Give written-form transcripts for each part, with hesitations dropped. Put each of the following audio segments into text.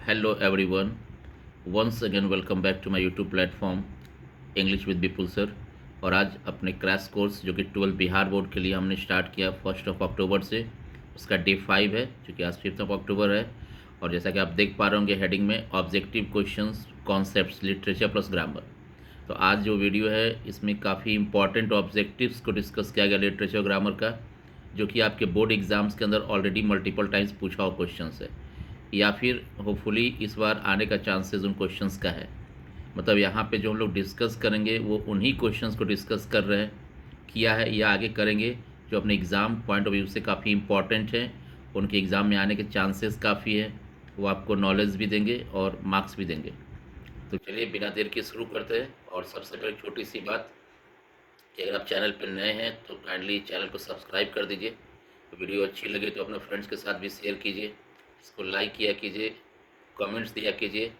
Hello everyone. Once again welcome back to my YouTube platform English with Vipul sir. और आज अपने crash course जो कि 12 Bihar board के लिए हमने स्टार्ट किया 1 अक्टूबर से, उसका डे 5 है जो कि आज 5 अक्टूबर है। और जैसा कि आप देख पा रहे होंगे हेडिंग में objective questions concepts literature plus grammar. तो आज जो वीडियो है इसमें काफ़ी इंपॉर्टेंट ऑब्जेक्टिव्स को डिस्कस किया गया लिटरेचर ग्रामर का, जो कि आपके बोर्ड एग्जाम्स के अंदर ऑलरेडी मल्टीपल टाइम्स पूछा हुआ क्वेश्चन है, या फिर होपफुली इस बार आने का चांसेस उन क्वेश्चंस का है। मतलब यहाँ पे जो हम लोग डिस्कस करेंगे वो उन्हीं क्वेश्चंस को डिस्कस कर रहे हैं, किया है या आगे करेंगे, जो अपने एग्ज़ाम पॉइंट ऑफ व्यू से काफ़ी इंपॉर्टेंट हैं, उनके एग्ज़ाम में आने के चांसेस काफ़ी है, वो आपको नॉलेज भी देंगे और मार्क्स भी देंगे। तो चलिए बिना देर के शुरू करते हैं। और सबसे पहले छोटी सी बात कि अगर आप चैनल पर नए हैं तो काइंडली चैनल को सब्सक्राइब कर दीजिए। तो वीडियो अच्छी लगे तो अपने फ्रेंड्स के साथ भी शेयर कीजिए, इसको लाइक किया कीजिए, कमेंट्स दिया कीजिए।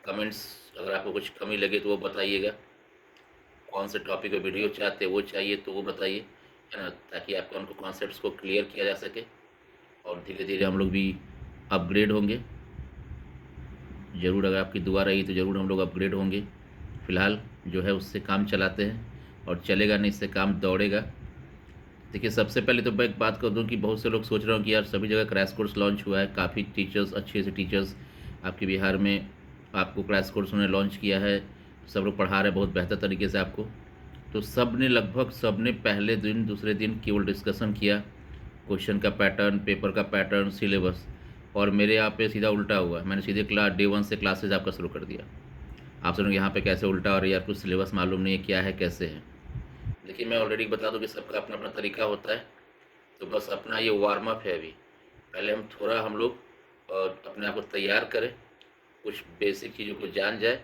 कमेंट्स अगर आपको कुछ कमी लगे तो वो बताइएगा, कौन से टॉपिक पे वीडियो चाहते हैं वो चाहिए तो वो बताइए, है ना, ताकि आपको उनको कॉन्सेप्ट्स को क्लियर किया जा सके और धीरे धीरे हम लोग भी अपग्रेड होंगे। ज़रूर अगर आपकी दुआ रही तो ज़रूर हम लोग अपग्रेड होंगे। फ़िलहाल जो है उससे काम चलाते हैं और चलेगा नहीं, इससे काम दौड़ेगा। देखिए सबसे पहले तो मैं एक बात कर दूं कि बहुत से लोग सोच रहे हो कि यार सभी जगह क्रैश कोर्स लॉन्च हुआ है, काफ़ी टीचर्स अच्छे से टीचर्स आपके बिहार में आपको क्रैश कोर्स उन्होंने लॉन्च किया है, सब लोग पढ़ा रहे हैं बहुत बेहतर तरीके से आपको। तो सब ने लगभग सब ने पहले दिन दूसरे दिन केवल डिस्कशन किया क्वेश्चन का पैटर्न, पेपर का पैटर्न, सिलेबस। और मेरे यहाँ पे सीधा उल्टा हुआ, मैंने सीधे डे 1 से क्लासेज आपका शुरू कर दिया। आप सुनो यहाँ पे कैसे उल्टा, और यार कुछ सिलेबस मालूम नहीं है क्या है कैसे है। देखिए मैं ऑलरेडी बता दूं कि सबका अपना अपना तरीका होता है, तो बस अपना ये वार्म अप है। अभी पहले हम लोग अपने आप को तैयार करें, कुछ बेसिक चीज़ों को जान जाए,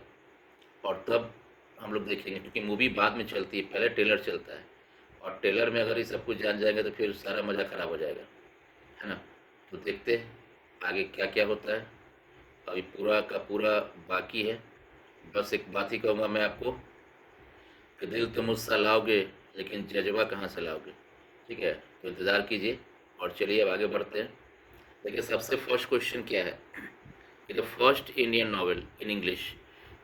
और तब हम लोग देखेंगे, क्योंकि मूवी बाद में चलती है, पहले ट्रेलर चलता है। और ट्रेलर में अगर ये सब कुछ जान जाएंगे तो फिर सारा मज़ा ख़राब हो जाएगा, है ना। तो देखते हैं आगे क्या क्या होता है। अभी पूरा का पूरा बाकी है। बस एक बात ही कहूँगा मैं आपको कि दिल तो मुझसे लाओगे लेकिन जज्बा कहाँ से लाओगे, ठीक है। तो इंतज़ार कीजिए और चलिए अब आगे बढ़ते हैं। देखिए सबसे फर्स्ट क्वेश्चन क्या है कि the first Indian novel in English,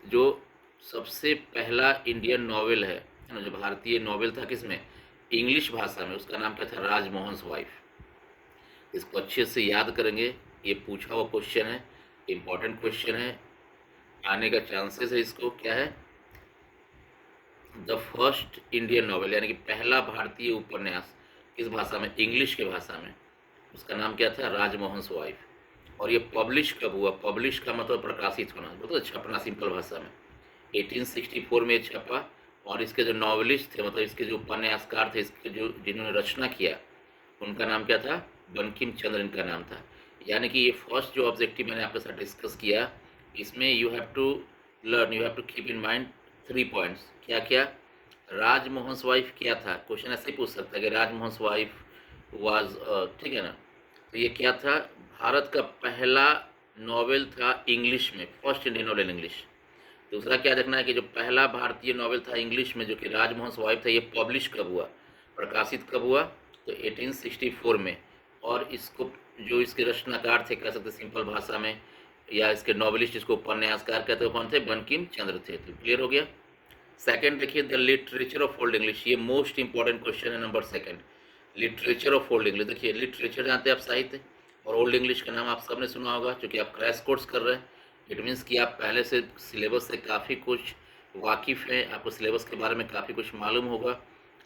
जो सबसे पहला इंडियन नॉवेल है ना, जो भारतीय नॉवेल था किसमें, इंग्लिश भाषा में, उसका नाम क्या था, राजमोहन वाइफ। इसको अच्छे से याद करेंगे, ये पूछा हुआ क्वेश्चन है, इम्पॉर्टेंट क्वेश्चन है, आने का चांसेस है। इसको क्या है, द फर्स्ट इंडियन नॉवेल यानी कि पहला भारतीय उपन्यास किस भाषा में, इंग्लिश के भाषा में, उसका नाम क्या था, राजमोहन वाइफ। और ये पब्लिश कब हुआ, पब्लिश का मतलब प्रकाशित होना, मतलब छपना सिंपल भाषा में, 1864 में छपा। और इसके जो नॉवेलिस्ट थे, मतलब इसके जो उपन्यासकार थे, इसके जो जिन्होंने रचना किया, उनका नाम क्या था, बंकिम चंद्र इनका नाम था। यानी कि ये फर्स्ट जो ऑब्जेक्टिव मैंने आपके साथ डिस्कस किया, इसमें you have to learn, you have to keep in mind 3 points. क्या क्या, राजमोहन वाइफ क्या था, क्वेश्चन ऐसे ही पूछ सकता है कि राजमोहन वाइफ वाज, ठीक है ना। तो ये क्या था, भारत का पहला नॉवेल था इंग्लिश में, फर्स्ट इंडियन नॉवेल इंग्लिश। दूसरा क्या देखना है कि जो पहला भारतीय नॉवेल था इंग्लिश में जो कि राजमोहन वाइफ था, ये पब्लिश कब हुआ, प्रकाशित कब हुआ, तो 1864 में। और इसको जो इसके रचनाकार थे, कह सकते सिंपल भाषा में, या इसके नॉवेलिस्ट जिसको उपन्यासकार कहते हैं, कौन थे, बंकिम चंद्र थे। तो क्लियर हो गया। सेकंड देखिए, the literature of old English, ये मोस्ट इंपॉर्टेंट क्वेश्चन है number second, literature of old English. देखिए लिटरेचर जानते हैं आप, साहित्य, और ओल्ड इंग्लिश का नाम आप सबने सुना होगा क्योंकि आप क्रैश कोर्स कर रहे हैं। इट मीन्स कि आप पहले से सिलेबस से काफ़ी कुछ वाकिफ़ हैं, आपको सिलेबस के बारे में काफ़ी कुछ मालूम होगा,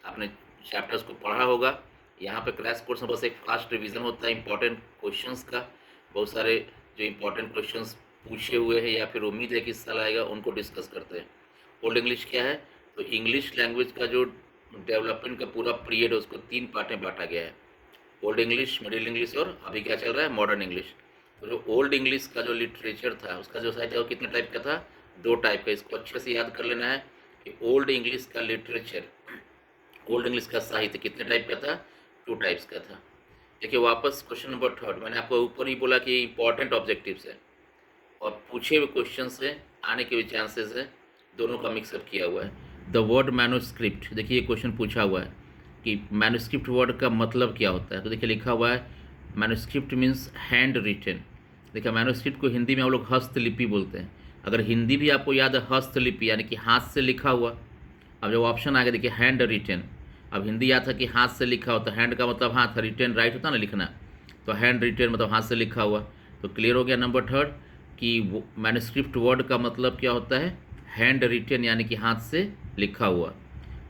आपने चैप्टर्स को पढ़ा होगा। यहाँ पे क्रैश कोर्स में बस एक फास्ट रिवीजन होता है इंपॉर्टेंट क्वेश्चंस का, बहुत सारे जो इंपॉर्टेंट क्वेश्चंस पूछे हुए हैं या फिर उम्मीद है कि इस साल आएगा, उनको डिस्कस करते हैं। ओल्ड इंग्लिश क्या है, तो इंग्लिश लैंग्वेज का जो डेवलपमेंट का पूरा पीरियड है उसको 3 पार्ट में बांटा गया है, ओल्ड इंग्लिश, मिडिल इंग्लिश और अभी क्या चल रहा है, मॉडर्न इंग्लिश। तो जो ओल्ड इंग्लिश का जो लिटरेचर था, उसका जो साहित्य वो कितने टाइप का था, 2 टाइप का। इसको अच्छे से याद कर लेना है कि ओल्ड इंग्लिश का लिटरेचर, ओल्ड इंग्लिश का साहित्य कितने टाइप का था, 2 टाइप्स का था। देखिए वापस क्वेश्चन नंबर 3, मैंने आपको ऊपर ही बोला कि इंपॉर्टेंट ऑब्जेक्टिव्स है और पूछे हुए क्वेश्चन से आने के भी चांसेस है, दोनों का मिक्सअप किया हुआ है। द वर्ड मैन्युस्क्रिप्ट, देखिए ये क्वेश्चन पूछा हुआ है कि मैन्युस्क्रिप्ट वर्ड का मतलब क्या होता है। तो देखिए लिखा हुआ है मैन्युस्क्रिप्ट मीन्स हैंड रिटन, देखिए मैन्युस्क्रिप्ट को हिंदी में हम लोग हस्तलिपि बोलते हैं। अगर हिंदी भी आपको याद है हस्तलिपि यानी कि हाथ से लिखा हुआ। अब जब ऑप्शन आ गया देखिए हैंड रिटेन, अब हिंदी याद था कि हाथ से लिखा हो तो हैंड का मतलब हाथ, रिटेन राइट होता ना लिखना, तो हैंड रिटेन मतलब हाथ से लिखा हुआ। तो क्लियर हो गया नंबर थर्ड कि मैन्युस्क्रिप्ट वर्ड का मतलब क्या होता है, हैंड रिटेन यानी कि हाथ से लिखा हुआ।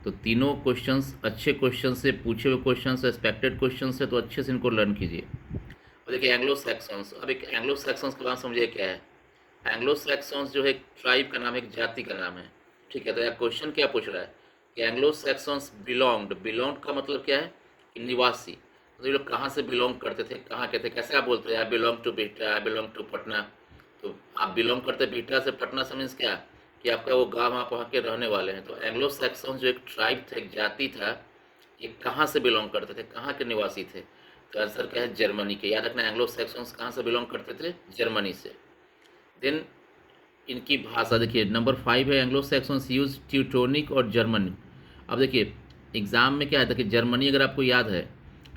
तो तीनों क्वेश्चंस अच्छे क्वेश्चन से पूछे हुए क्वेश्चन से, एक्सपेक्टेड क्वेश्चन से, तो अच्छे से इनको लर्न कीजिए। और देखिए एंग्लो सैक्सन्स, अब एक एंग्लो सैक्सन्स के बाद समझिए क्या है। एंग्लो सैक्सन्स जो है एक ट्राइब का नाम है, एक जाति का नाम है, ठीक है। तो यह क्वेश्चन क्या पूछ रहा है कि एंग्लो सैक्सन्स बिलोंग्ड, बिलोंग का मतलब क्या है कि निवासी, तो ये लोग कहाँ से बिलोंग करते थे, कहाँ के थे, कैसे आप बोलते हैं I belong to Bihta, I belong to Patna. तो आप बिलोंग करते बिहटा से पटना से मीन्स क्या कि आपका वो गाँव आप वहाँ के रहने वाले हैं। तो एंग्लो सैक्सन्स जो एक ट्राइब था, एक जाति था, ये कहाँ से बिलोंग करते थे, कहाँ के निवासी थे। तो आंसर क्या है, जर्मनी के। याद रखना एंग्लो सैक्सन्स कहाँ से बिलोंग करते थे, जर्मनी से। देन इनकी भाषा देखिए नंबर 5 है, एंग्लो सैक्सन्स यूज ट्यूटोनिक और जर्मन। अब देखिए एग्जाम में क्या है कि जर्मनी अगर आपको याद है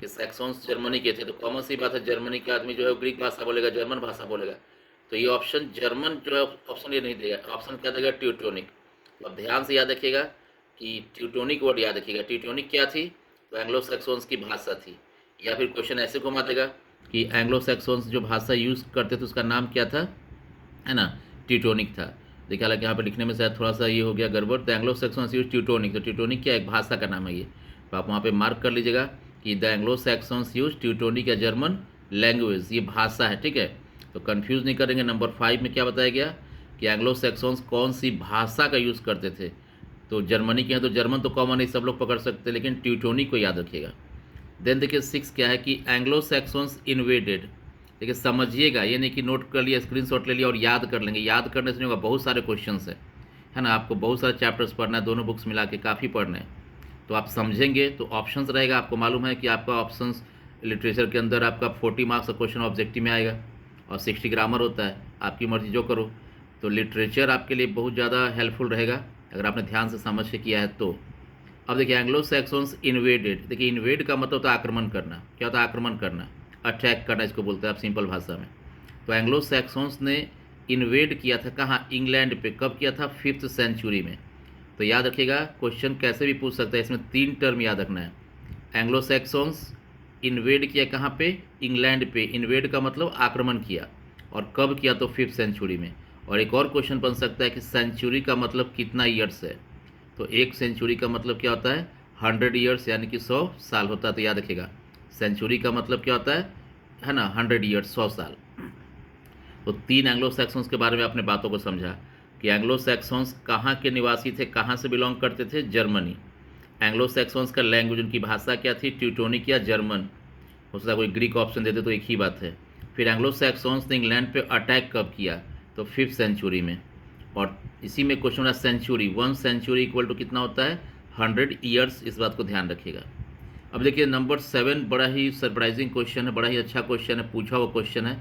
कि सैक्सन्स जर्मनी के थे, तो कॉमन सी बात है जर्मनी का आदमी जो है ग्रीक भाषा बोलेगा, जर्मन भाषा बोलेगा। तो ये ऑप्शन जर्मन जो है ऑप्शन ये नहीं देगा, ऑप्शन क्या देगा, ट्यूटोनिक। तो अब ध्यान से याद रखिएगा कि ट्यूटोनिक वर्ड याद रखिएगा। ट्यूटोनिक क्या थी, तो एंग्लो सैक्सन्स की भाषा थी। या फिर क्वेश्चन ऐसे घुमा देगा कि एंग्लो सैक्सन्स जो भाषा यूज़ करते थे उसका नाम क्या था, है ना, ट्यूटोनिक था। देखिए हालांकि यहाँ पे लिखने में शायद थोड़ा सा ये हो गया गड़बड़। तो एंग्लो सैक्सन्स यूज ट्यूटोनिक, तो ट्यूटोनिक क्या एक भाषा का नाम है ये, तो आप वहाँ पे मार्क कर लीजिएगा कि the Anglo Saxons use Teutonic या जर्मन लैंग्वेज, ये भाषा है, ठीक है। तो कन्फ्यूज़ नहीं करेंगे। नंबर 5 में क्या बताया गया कि एंग्लो सैक्सन्स कौन सी भाषा का यूज़ करते थे, तो जर्मनी के हैं, तो जर्मन तो कॉमन है, सब लोग पकड़ सकते हैं, लेकिन ट्यूटोनिक को याद रखिएगा। देन देखिए 6 क्या है कि एंग्लो सैक्सन्स इन्वेडेड। देखिए समझिएगा, ये नहीं कि नोट कर लिया, स्क्रीनशॉट ले लिया और याद कर लेंगे, याद करने से नहीं होगा, बहुत सारे क्वेश्चंस है ना, आपको बहुत सारे चैप्टर्स पढ़ना है, दोनों बुक्स मिला के काफ़ी पढ़ना है। तो आप समझेंगे तो ऑप्शंस रहेगा, आपको मालूम है कि आपका ऑप्शंस लिटरेचर के अंदर आपका 40 मार्क्स का क्वेश्चन ऑब्जेक्टिव में आएगा और 60 ग्रामर होता है, आपकी मर्जी जो करो। तो लिटरेचर आपके लिए बहुत ज़्यादा हेल्पफुल रहेगा अगर आपने ध्यान से समझ के किया है तो। अब देखिए एंग्लो सैक्सन्स इन्वेडेड, देखिए इन्वेड का मतलब होता है आक्रमण करना, क्या होता है आक्रमण करना, अटैक करना इसको बोलते हैं आप सिंपल भाषा में। तो एंग्लो सैक्सन्स ने इन्वेड किया था कहाँ, इंग्लैंड पे, कब किया था, 5th सेंचुरी में। तो याद रखिएगा क्वेश्चन कैसे भी पूछ सकता है, इसमें 3 टर्म याद रखना है। एंग्लो सैक्सन्स इन्वेड किया कहाँ पे, इंग्लैंड पे, इन्वेड का मतलब आक्रमण किया, और कब किया, तो 5th सेंचुरी में। और एक और क्वेश्चन बन सकता है कि सेंचुरी का मतलब कितना ईयर्स है, तो एक सेंचुरी का मतलब क्या होता है, 100 ईयर्स यानी कि 100 साल होता है। तो याद रखिएगा सेंचुरी का मतलब क्या होता है ना, 100 ईयर्स, 100 साल। तो 3 एंग्लो सैक्सन्स के बारे में अपने बातों को समझा कि एंग्लो सैक्सन्स कहाँ के निवासी थे, कहाँ से बिलोंग करते थे, जर्मनी। एंग्लो सैक्सन्स का लैंग्वेज, उनकी भाषा क्या थी, ट्यूटोनिक या जर्मन, हो सकता है कोई ग्रीक ऑप्शन देते तो एक ही बात है। फिर एंग्लो सैक्सन्स ने इंग्लैंड पे अटैक कब किया, तो 5th सेंचुरी में। और इसी में क्वेश्चन है सेंचुरी, 1 सेंचुरी इक्वल टू कितना होता है, 100 ईयर्स, इस बात को ध्यान रखिएगा। अब देखिए नंबर 7 बड़ा ही सरप्राइजिंग क्वेश्चन है, बड़ा ही अच्छा क्वेश्चन है, पूछा हुआ क्वेश्चन है,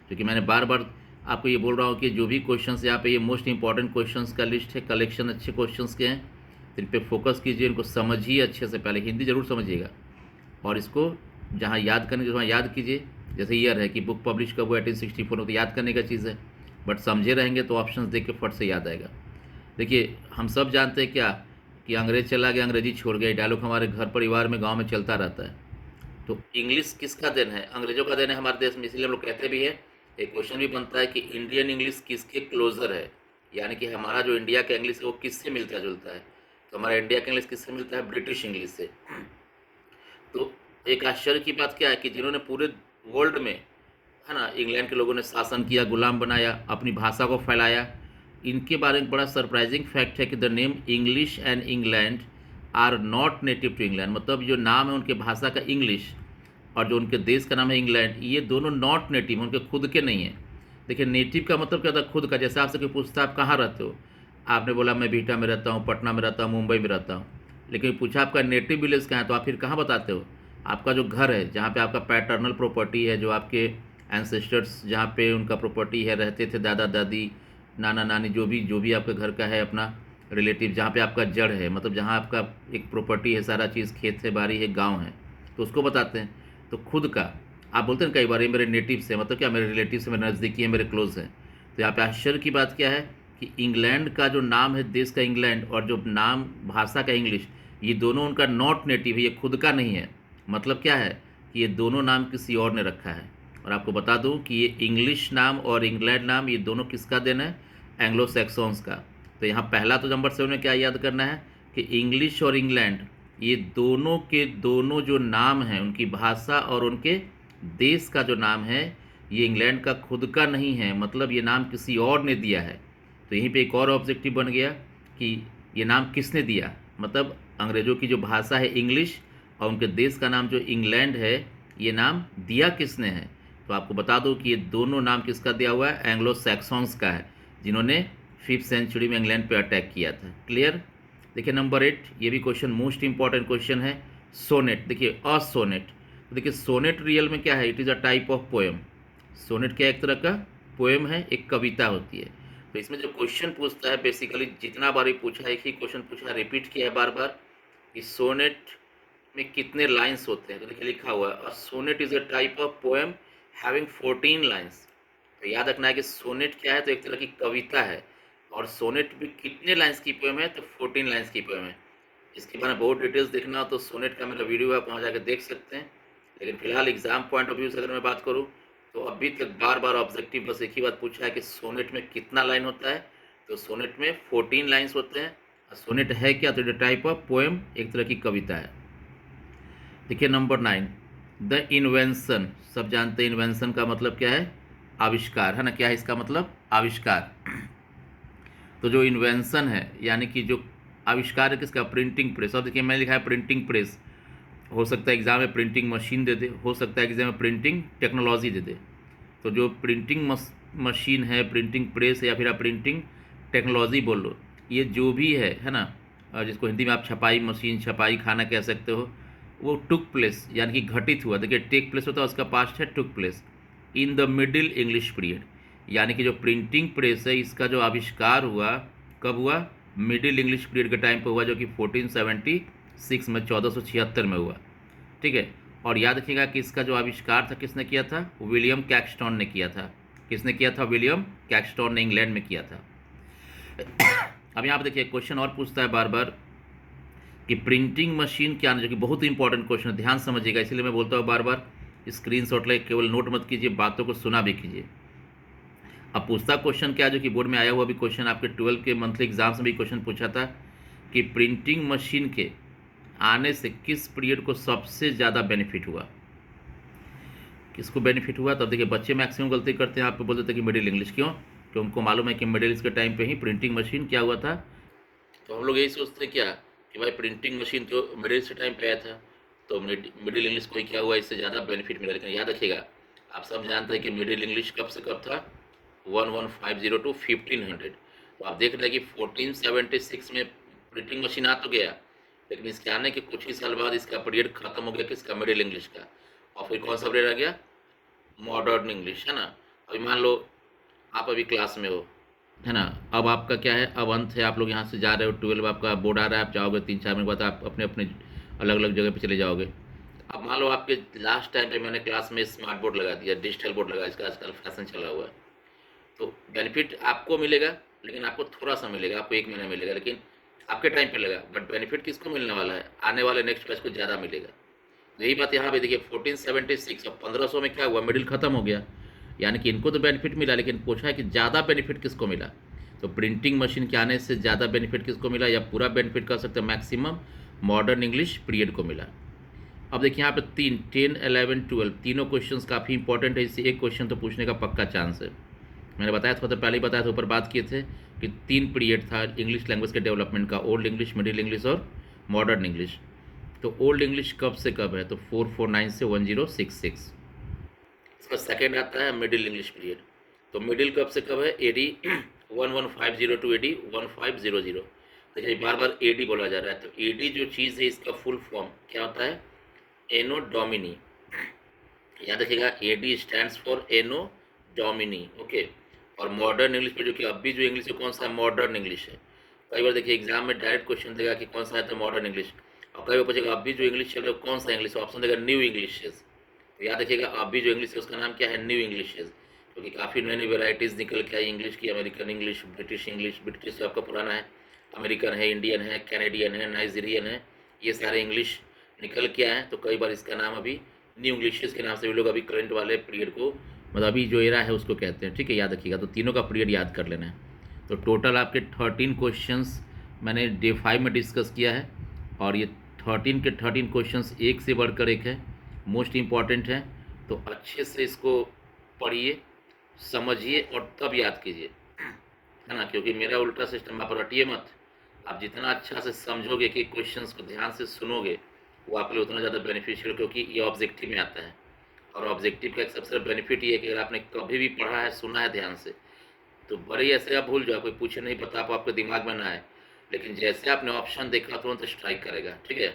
क्योंकि मैंने बार बार आपको ये बोल रहा हूँ कि जो भी क्वेश्चंस यहाँ पे ये मोस्ट इंपॉर्टेंट क्वेश्चंस का लिस्ट है, कलेक्शन अच्छे क्वेश्चंस के हैं, तो इन पर फोकस कीजिए, इनको समझिए अच्छे से, पहले हिंदी जरूर समझिएगा और इसको जहाँ याद करने वहाँ याद कीजिए। जैसे ईयर है कि बुक पब्लिश कब हुआ 1864 में, तो याद करने का चीज़ है, बट समझे रहेंगे तो ऑप्शंस देख के फट से याद आएगा। देखिए हम सब जानते हैं क्या कि अंग्रेज चला गया अंग्रेजी छोड़ गया, डायलॉग हमारे घर परिवार में गांव में चलता रहता है। तो इंग्लिश किसका देन है, अंग्रेजों का देन है हमारे देश में, इसलिए हम लोग कहते भी है। एक क्वेश्चन भी बनता है कि इंडियन इंग्लिश किसके क्लोजर है, यानी कि हमारा जो इंडिया का इंग्लिश है वो किससे मिलता जुलता है। तो हमारा इंडिया का इंग्लिश किससे मिलता है, ब्रिटिश इंग्लिश से। तो एक आश्चर्य की बात क्या है कि जिन्होंने पूरे वर्ल्ड में, है ना, इंग्लैंड के लोगों ने शासन किया, गुलाम बनाया, अपनी भाषा को फैलाया, इनके बारे में बड़ा सरप्राइजिंग फैक्ट है कि the name English and England are not native to England, मतलब जो नाम है उनके भाषा का इंग्लिश और जो उनके देश का नाम है इंग्लैंड, ये दोनों नॉट नेटिव, उनके खुद के नहीं है। देखिए नेटिव का मतलब क्या होता है, खुद का। जैसे आपसे कोई पूछता है आप कहाँ रहते हो, आपने बोला मैं बीटा में रहता हूँ, पटना में रहता हूँ, मुंबई में रहता हूँ, लेकिन पूछा आपका नेटिव विलेज कहाँ है, तो आप फिर कहाँ बताते हो, आपका जो घर है, जहाँ पे आपका पैटर्नल प्रॉपर्टी है, जो आपके एंसेस्टर्स जहाँ पे उनका प्रॉपर्टी है, रहते थे, दादा दादी, नाना नानी, जो भी आपके घर का है अपना रिलेटिव, जहाँ पे आपका जड़ है, मतलब जहाँ आपका एक प्रॉपर्टी है, सारा चीज़, खेत है, बाड़ी है, गांव है, तो उसको बताते हैं। तो खुद का आप बोलते हैं कई बार ये मेरे नेटिव से, मतलब क्या मेरे रिलेटिव से, मेरे नज़दीकी है, मेरे क्लोज हैं। तो यहाँ पे आश्चर्य की बात क्या है कि इंग्लैंड का जो नाम है, देश का इंग्लैंड, और जो नाम भाषा का इंग्लिश, ये दोनों उनका नॉट नेटिव है, ये खुद का नहीं है। मतलब क्या है कि ये दोनों नाम किसी और ने रखा है। और आपको बता दूं कि ये इंग्लिश नाम और इंग्लैंड नाम, ये दोनों किसका देन है? एंग्लो सैक्सन्स का। तो यहाँ पहला तो नंबर 7 में क्या याद करना है कि इंग्लिश और इंग्लैंड, ये दोनों के दोनों जो नाम हैं, उनकी भाषा और उनके देश का जो नाम है, ये इंग्लैंड का खुद का नहीं है, मतलब ये नाम किसी और ने दिया है। तो यहीं पे एक और ऑब्जेक्टिव बन गया कि ये नाम किसने दिया, मतलब अंग्रेज़ों की जो भाषा है इंग्लिश और उनके देश का नाम जो इंग्लैंड है, ये नाम दिया किसने है। तो आपको बता दूं कि ये दोनों नाम किसका दिया हुआ है? एंग्लो सैक्सन्स का है, जिन्होंने 5th सेंचुरी में इंग्लैंड पे अटैक किया था। क्लियर? देखिए नंबर 8, ये भी क्वेश्चन मोस्ट इंपॉर्टेंट क्वेश्चन है। सोनेट, देखिए अ सोनेट। तो देखिए सोनेट रियल में क्या है? It is a type of poem. Sonnet क्या एक तरह का पोएम है, एक कविता होती है। तो इसमें जो क्वेश्चन पूछता है, बेसिकली जितना बार ही पूछा है, एक ही क्वेश्चन पूछा है, रिपीट किया है बार बार कि सोनेट में कितने लाइन्स होते हैं। तो देखिए लिखा हुआ है, sonnet is a type of poem having 14 lines. तो याद रखना है कि सोनेट क्या है? तो एक तरह की कविता है, और सोनेट भी कितने लाइन्स की पोएम है? तो 14 लाइन्स की पोएम है। इसके बारे में बहुत डिटेल्स देखना हो तो सोनेट का मेरा वीडियो है, आप वहाँ जाकर देख सकते हैं। लेकिन फिलहाल एग्जाम पॉइंट ऑफ व्यू से अगर मैं बात करूँ, तो अभी तक बार बार ऑब्जेक्टिव बस एक ही बात पूछा है कि सोनेट में कितना लाइन होता है। तो सोनेट में 14 लाइन्स होते हैं। सोनेट है क्या? तो टाइप ऑफ पोएम, एक तरह की कविता है। देखिए नंबर 9, द इन्वेंशन। सब जानते हैं इन्वेंशन का मतलब क्या है? आविष्कार, है ना? क्या है इसका मतलब? आविष्कार। तो जो इन्वेंशन है, यानी कि जो आविष्कार है किसका? Printing press. अब देखिए मैंने लिखा है प्रिंटिंग प्रेस। हो सकता है एग्जाम में प्रिंटिंग मशीन दे दे, हो सकता है एग्जाम में प्रिंटिंग टेक्नोलॉजी दे दे। तो जो प्रिंटिंग मशीन है, प्रिंटिंग प्रेस है, या फिर आप प्रिंटिंग टेक्नोलॉजी बोल लो, ये जो भी है ना, जिसको हिंदी में आप छपाई मशीन, छपाई खाना कह सकते हो, वो टुक प्लेस यानी कि घटित हुआ। देखिए टेक प्लेस होता है, उसका पास्ट है took place in the middle English period. यानी कि जो प्रिंटिंग प्रेस है, इसका जो आविष्कार हुआ कब हुआ? मिडिल इंग्लिश पीरियड के टाइम पर हुआ, जो कि 1476 में, 1476 में हुआ। ठीक है। और याद रखिएगा कि इसका जो आविष्कार था किसने किया था? विलियम कैक्सटन ने किया था। किसने किया था? विलियम कैक्सटन ने इंग्लैंड में किया था। अब यहाँ पर देखिए क्वेश्चन और पूछता है बार बार कि प्रिंटिंग मशीन क्या है, जो कि बहुत ही इंपॉर्टेंट क्वेश्चन है, ध्यान समझिएगा। इसलिए मैं बोलता हूँ बार बार स्क्रीनशॉट ले, केवल नोट मत कीजिए, बातों को सुना भी कीजिए। अब पूछता क्वेश्चन क्या, जो कि बोर्ड में आया हुआ भी क्वेश्चन, आपके 12 के मंथली एग्जाम्स में भी क्वेश्चन पूछा था कि प्रिंटिंग मशीन के आने से किस पीरियड को सबसे ज़्यादा बेनिफिट हुआ? किसको बेनिफिट हुआ? तब देखिए बच्चे मैक्सिमम गलती करते हैं, आपको बोल देते हैं कि मिडिल इंग्लिश। क्यों? क्योंकि उनको मालूम है कि मिडिल इंग्लिश के टाइम पे ही प्रिंटिंग मशीन क्या हुआ था। तो हम लोग यही सोचते हैं क्या कि भाई प्रिंटिंग मशीन तो मिडिल इंग्लिश के टाइम पे आया था, तो मिडिल इंग्लिश को क्या हुआ, इससे ज़्यादा बेनिफिट मिला। लेकिन याद रखिएगा, आप सब जानते हैं कि मिडिल इंग्लिश कब से कब था? 1150 टू 1500। तो आप देख रहे हैं कि 1476 में प्रिंटिंग मशीन आ तो गया, लेकिन इसके आने के कुछ ही साल बाद इसका पीरियड खत्म हो गया, किसका? मिडिल इंग्लिश का। और फिर कौन सा पीरियड आ गया? मॉडर्न इंग्लिश, है ना। अभी मान लो आप अभी क्लास में हो, है ना, अब आपका क्या है? अब अंत है, आप लोग यहाँ से जा रहे हो, 12 आपका बोर्ड आ रहा है, आप जाओगे 3-4 मिनट बाद आप अपने अपने अलग अलग जगह पे चले जाओगे। अब मान लो आपके लास्ट टाइम पे मैंने क्लास में स्मार्ट बोर्ड लगा दिया, डिजिटल बोर्ड लगा, इसका आजकल फैशन चला हुआ है। तो बेनिफिट आपको मिलेगा, लेकिन आपको थोड़ा सा मिलेगा, आपको 1 महीना मिलेगा, लेकिन आपके टाइम पे लगा। बट बेनिफिट किसको मिलने वाला है? आने वाले नेक्स्ट बैच को ज़्यादा मिलेगा। यही बात यहाँ पे देखिए 1476 और 1500 में क्या हुआ? मिडिल खत्म हो गया, यानी कि इनको तो बेनिफिट मिला, लेकिन पूछा है कि ज़्यादा बेनिफिट किसको मिला। तो प्रिंटिंग मशीन के आने से ज़्यादा बेनिफिट किसको मिला, या पूरा बेनिफिट कर सकते हैं मैक्सिमम? मॉडर्न इंग्लिश पीरियड को मिला। अब देखिए यहाँ पे 3, 10, 11, 12 तीनों क्वेश्चंस काफ़ी इंपॉर्टेंट है। इससे एक क्वेश्चन तो पूछने का पक्का चांस है। मैंने बताया था, तो पहले ही बताया था, ऊपर बात किए थे कि 3 पीरियड था इंग्लिश लैंग्वेज के डेवलपमेंट का, ओल्ड इंग्लिश, मिडिल इंग्लिश और मॉडर्न इंग्लिश। तो ओल्ड इंग्लिश कब से कब है? तो 449 से 1066। इसका सेकेंड आता है मिडिल इंग्लिश पीरियड। तो मिडिल कब से कब है? AD 1150 to AD 1500। देखिए बार बार एडी बोला जा रहा है, तो एडी जो चीज़ है इसका फुल फॉर्म क्या होता है? Anno domini. याद रखिएगा, AD stands for anno domini. Okay. और मॉडर्न इंग्लिश पे, जो कि अभी जो इंग्लिश है कौन सा? मॉडर्न इंग्लिश है। कई बार देखिए एग्जाम में डायरेक्ट क्वेश्चन देगा कि कौन सा है, तो मॉडर्न इंग्लिश। और कई बार पूछेगा अभी जो इंग्लिश चल रहा है कौन सा इंग्लिश, ऑप्शन देगा न्यू इंग्लिश। तो याद रखिएगा आप भी जो इंग्लिश है उसका नाम क्या है, न्यू इंग्लिशेज, क्योंकि काफ़ी नई नई वेराइटीज़ निकल के आई इंग्लिश की। अमेरिकन इंग्लिश, ब्रिटिश आपका पुराना है, अमेरिकन है, इंडियन है, कैनेडियन है, नाइजीरियन है, ये सारे इंग्लिश निकल के आए हैं। तो कई बार इसका नाम अभी न्यू इंग्लिशेज के नाम से भी लोग अभी करंट वाले पीरियड को, मतलब अभी जो एरा है उसको कहते हैं। ठीक है, याद रखिएगा। तो तीनों का पीरियड याद कर लेना है। तो टोटल आपके 13 क्वेश्चंस मैंने डे 5 में डिस्कस किया है, और ये 13 के 13 क्वेश्चंस एक से बढ़कर एक है, मोस्ट इम्पॉर्टेंट है। तो अच्छे से इसको पढ़िए, समझिए और तब याद कीजिए, है ना, क्योंकि मेरा उल्टा सिस्टम आप रटिए मत। आप जितना अच्छा से समझोगे कि क्वेश्चंस को ध्यान से सुनोगे, वो आपके लिए उतना ज़्यादा बेनिफिशियल, क्योंकि ये ऑब्जेक्टिव में आता है। और ऑब्जेक्टिव का एक सबसे बेनिफिट ये है कि अगर आपने कभी भी पढ़ा है, सुना है ध्यान से, तो बड़े ही ऐसे आप भूल जाओ, कोई पूछे नहीं पता, आप आपके दिमाग में ना आए, लेकिन जैसे आपने ऑप्शन देखा तुरंत स्ट्राइक करेगा। ठीक है,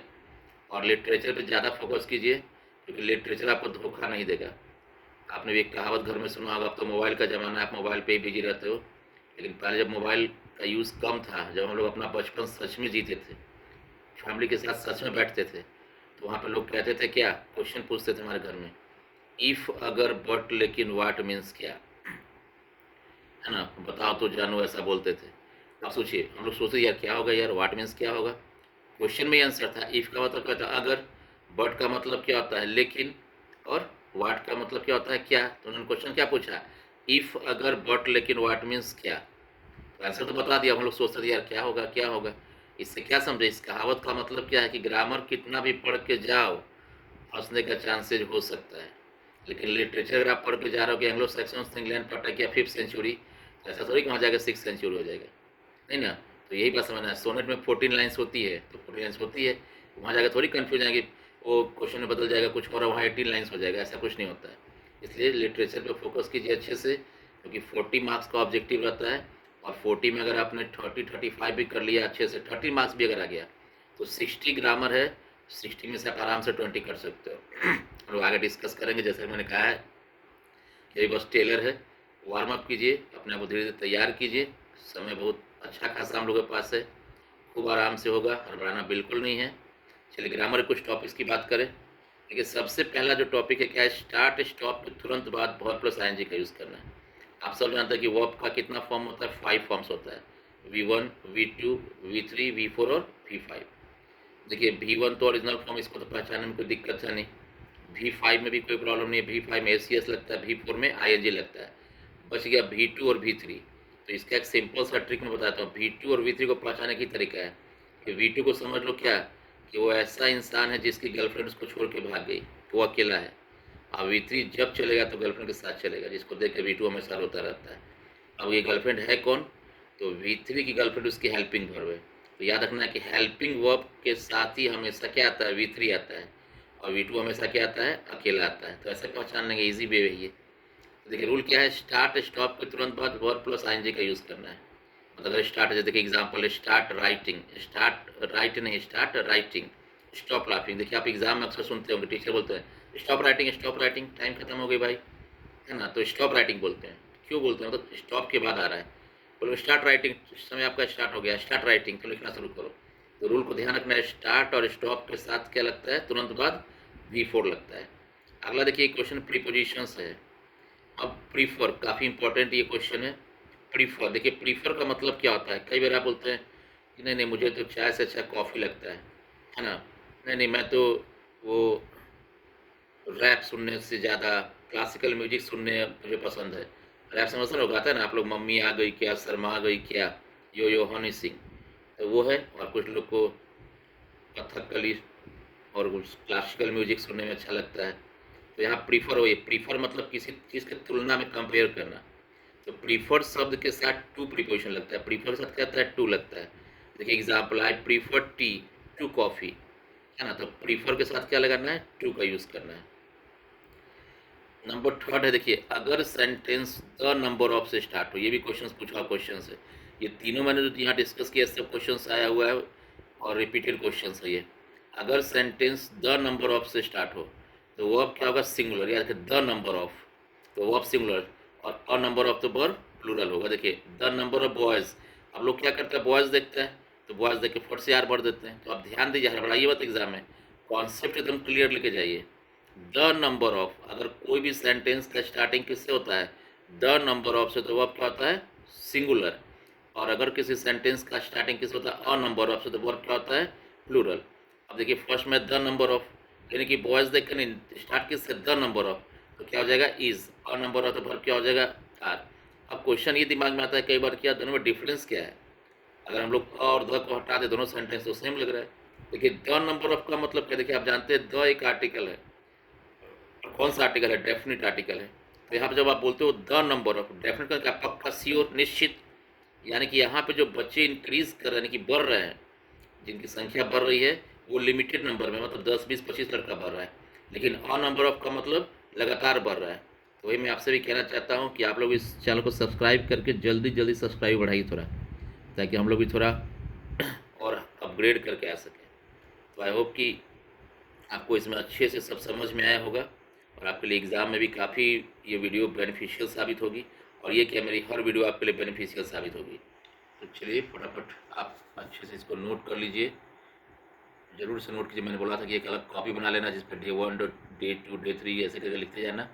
और लिटरेचर पे ज़्यादा फोकस कीजिए, क्योंकि लिटरेचर आपको धोखा नहीं देगा। आपने भी एक कहावत घर में सुना होगा, अब तो मोबाइल का ज़माना है, आप मोबाइल पे ही बिजी रहते हो, लेकिन पहले जब मोबाइल का यूज़ कम था, जब हम लोग अपना बचपन सच में जीते थे, फैमिली के साथ सच में बैठते थे, तो वहाँ पर लोग कहते थे क्या, क्वेश्चन पूछते थे हमारे घर में, इफ़, अगर, बट, लेकिन, वाट मीन्स क्या, है ना, बताओ तो जानो, ऐसा बोलते थे। आप सोचिए, हम लोग सोचते यार क्या होगा, यार वाट मीन्स क्या होगा। क्वेश्चन में ही आंसर था, इफ़ का मतलब क्या था, अगर, बट का मतलब क्या होता है, लेकिन, और वाट का मतलब क्या होता है, क्या। तो उन्होंने क्वेश्चन क्या पूछा, इफ़, अगर, बट, लेकिन, वाट मीन्स क्या। तो आंसर तो बता दिया, हम लोग सोचते थे यार क्या होगा क्या होगा। इससे क्या समझे, इस कहावत का मतलब क्या है कि ग्रामर कितना भी पढ़ के जाओ, फंसने का चांसेज हो सकता है। लेकिन लिटरेचर अगर आप पढ़ के जा रहे हो कि एंग्लो सैक्सन्स ने इंग्लैंड पर अटैक किया 5th सेंचुरी, तो ऐसा थोड़ी कि वहाँ जाकर 6th सेंचुरी हो जाएगा, नहीं ना। तो यही बात समझना है, सोनेट में 14 लाइन्स होती है, तो 14 लाइन्स होती है, वहाँ जाकर थोड़ी कन्फ्यूज आएंगे, वो क्वेश्चन में बदल जाएगा कुछ और, वहाँ 18 लाइन्स हो जाएगा, ऐसा कुछ नहीं होता है। इसलिए लिटरेचर पर फोकस कीजिए अच्छे से, क्योंकि 40 मार्क्स का ऑब्जेक्टिव रहता है, और 40 में अगर आपने 30-35 भी कर लिया अच्छे से, 30 मार्क्स भी अगर आ गया, तो 60 ग्रामर है, 60 में से आप आराम से 20 कर सकते हो। और आगे डिस्कस करेंगे, जैसे मैंने कहा है कि बस टेलर है, वार्म अप कीजिए, अपने आप को धीरे धीरे तैयार कीजिए, समय बहुत अच्छा खासा हम लोगों के पास है, खूब आराम से होगा, हड़बड़ाना बिल्कुल नहीं है। चलिए ग्रामर कुछ टॉपिक्स की बात करें। देखिए सबसे पहला जो टॉपिक है क्या है, स्टार्ट स्टॉप के तुरंत बाद वर्ब प्लस आईएनजी का यूज़ करना है। आप सब जानते हैं कि वर्ब का कितना फॉर्म होता है, 5 फॉर्म्स होता है, V1, V2, V3, V4 और V5। देखिए V1 तो ओरिजिनल फॉर्म, इसको तो पहचानने में कोई दिक्कत है नहीं। V5 में भी कोई प्रॉब्लम नहीं है, V5 में ACS लगता है, V4 में ING लगता है। बच गया V2 और V3। तो इसका एक सिंपल सा ट्रिक मैं बताता हूँ। V2 और V3 को पहचानने की तरीका है कि V2 को समझ लो क्या, कि वो ऐसा इंसान है जिसकी गर्लफ्रेंड उसको छोड़ के भाग गई, वो अकेला है। और V3 जब चलेगा तो गर्लफ्रेंड के साथ चलेगा, जिसको देख के V2 हमेशा रोता रहता है। अब ये गर्लफ्रेंड है कौन, तो V3 की गर्लफ्रेंड उसकी हेल्पिंग वर्ब है। तो याद रखना है कि हेल्पिंग वर्ब के साथ ही हमेशा क्या आता है, V3 आता है, और V2 हमेशा क्या आता है, अकेला आता है। तो ऐसे पहचानने का ईजी वे है ये। तो देखिए रूल क्या है, स्टार्ट स्टॉप के तुरंत बाद वर्ब प्लस आईएनजी का यूज़ करना है। मतलब अगर स्टार्ट है, देखिए एग्जाम्पल है, स्टार्ट राइटिंग, स्टार्ट राइट नहीं, स्टार्ट राइटिंग। स्टॉप लाफिंग, देखिए आप एग्जाम में अक्सर सुनते होंगे, टीचर बोलते हैं स्टॉप राइटिंग, टाइम खत्म हो गई भाई, है ना, तो स्टॉप राइटिंग बोलते हैं। क्यों बोलते हैं, मतलब स्टॉप के बाद आ रहा है। बोलो स्टार्ट राइटिंग, समय आपका स्टार्ट हो गया, स्टार्ट राइटिंग, तो लिखना शुरू करो। तो रूल को ध्यान रखना है, स्टार्ट और स्टॉप के साथ क्या लगता है, तुरंत बाद V4 लगता है। अगला देखिए क्वेश्चन प्रीपोजिशंस है। अब प्रीफर, काफ़ी इंपॉर्टेंट ये क्वेश्चन है। प्रीफर, देखिए प्रीफर का मतलब क्या होता है। कई बार आप बोलते हैं कि नहीं नहीं मुझे तो चाय से अच्छा कॉफ़ी लगता है ना, नहीं नहीं मैं तो वो रैप सुनने से ज़्यादा क्लासिकल म्यूजिक सुनने मुझे पसंद है। रैप समझ रहे हो, गाता है ना आप लोग, मम्मी आ गई क्या, शर्मा आ गई क्या, यो हनी सिंह, तो वो है। और कुछ लोग को कथकली और कुछ क्लासिकल म्यूजिक सुनने में अच्छा लगता है। तो यहाँ प्रीफर हो, ये प्रीफर मतलब किसी चीज़ की तुलना में कंपेयर करना। तो प्रीफर शब्द के साथ टू प्रीपोजिशन लगता है, प्रीफर के साथ क्या लगता है, टू लगता है। देखिए example, I prefer tea to coffee, है ना, तो प्रीफर के साथ क्या लगाना है, टू का यूज़ करना है। नंबर थर्ड है, देखिए अगर सेंटेंस द नंबर ऑफ से स्टार्ट हो, ये भी क्वेश्चन पूछा क्वेश्चन है। ये तीनों मैंने जो यहाँ डिस्कस किया सब क्वेश्चन आया हुआ है और रिपीटेड क्वेश्चन है ये। अगर सेंटेंस द नंबर ऑफ से स्टार्ट हो तो वर्ब क्या होगा, सिंगुलर, याद रखिए द नंबर ऑफ, तो वर्ब सिंगुलर, और अ नंबर ऑफ तो वर्ब प्लूरल होगा। देखिए द नंबर ऑफ बॉयज़, अब लोग क्या करते हैं, बॉयज़ देखते हैं तो बॉयज़ देख के फट से यार बढ़ देते हैं। तो आप ध्यान दीजिए, हड़बड़ाइए मत एग्जाम में, कॉन्सेप्ट एकदम क्लियर लेके जाइए। द नंबर ऑफ, अगर कोई भी सेंटेंस का स्टार्टिंग किससे होता है, द नंबर ऑफ से, तो वर्ब क्या होता है, सिंगुलर। और अगर किसी सेंटेंस का स्टार्टिंग किससे होता है, अ नंबर ऑफ से, तो वर्ब क्या होता है, प्लूरल। अब देखिए फर्स्ट में द नंबर ऑफ, यानी कि बॉयज देख कर स्टार्ट किससे, द नंबर ऑफ, तो क्या हो जाएगा इज, अ नंबर ऑफ तो वर्ब क्या हो जाएगा, आर। अब क्वेश्चन ये दिमाग में आता है कई बार, क्या दोनों में डिफरेंस क्या है। अगर हम लोग अ और द को हटा दे, दोनों सेंटेंस तो सेम लग रहा है। देखिए द नंबर ऑफ का मतलब क्या, देखिए आप जानते हैं द एक आर्टिकल है, कौन सा आर्टिकल है, डेफिनेट आर्टिकल है। तो यहाँ पे जब आप बोलते हो द नंबर ऑफ, डेफिनेट का क्या, पक्का, श्योर, निश्चित, यानी कि यहाँ पे जो बच्चे इंक्रीज कर रहे हैं, यानी कि बढ़ रहे हैं, जिनकी संख्या बढ़ रही है, वो लिमिटेड नंबर में, मतलब 10 20 25 लड़का बढ़ रहा है। लेकिन अ नंबर ऑफ का मतलब लगातार बढ़ रहा है। तो वही मैं आपसे भी कहना चाहता हूँ कि आप लोग इस चैनल को सब्सक्राइब करके जल्दी जल्दी सब्सक्राइब बढ़ाइए थोड़ा, ताकि हम लोग भी थोड़ा और अपग्रेड करके आ सकें। तो आई होप कि आपको इसमें अच्छे से सब समझ में आया होगा, और आपके लिए एग्ज़ाम में भी काफ़ी ये वीडियो बेनिफिशियल साबित होगी, और ये क्या, मेरी हर वीडियो आपके लिए बेनिफिशियल साबित होगी। तो चलिए फटाफट आप अच्छे से इसको नोट कर लीजिए, ज़रूर से नोट कीजिए। मैंने बोला था कि एक अलग कॉपी बना लेना, जिस पर डे 1 डे 2 डे 3 ऐसे करके लिखते जाना,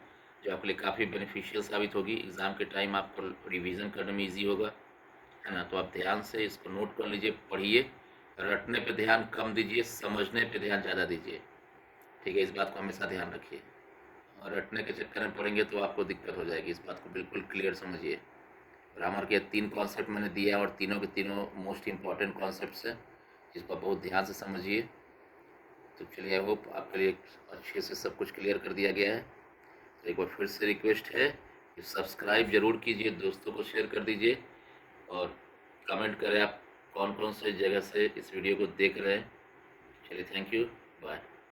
जो आपके लिए काफ़ी बेनिफिशियल साबित होगी। एग्ज़ाम के टाइम आपको रिवीजन करने में ईजी होगा, है ना। तो आप ध्यान से इसको नोट कर लीजिए, पढ़िए, रटने पे ध्यान कम दीजिए, समझने पे ध्यान ज़्यादा दीजिए, ठीक है। इस बात को हमेशा ध्यान रखिए, और रटने के चक्कर में पढ़ेंगे तो आपको दिक्कत हो जाएगी, इस बात को बिल्कुल क्लियर समझिए। ग्रामर के 3 कॉन्सेप्ट मैंने दिया है, और तीनों के तीनों मोस्ट इंपॉर्टेंट कॉन्सेप्ट्स हैं, जिसको बहुत ध्यान से समझिए। तो चलिए, आई होप आपके लिए अच्छे से सब कुछ क्लियर कर दिया गया है। तो एक बार फिर से रिक्वेस्ट है कि सब्सक्राइब ज़रूर कीजिए, दोस्तों को शेयर कर दीजिए, और कमेंट करें आप कौन कौन से जगह से इस वीडियो को देख रहे हैं। चलिए, थैंक यू, बाय।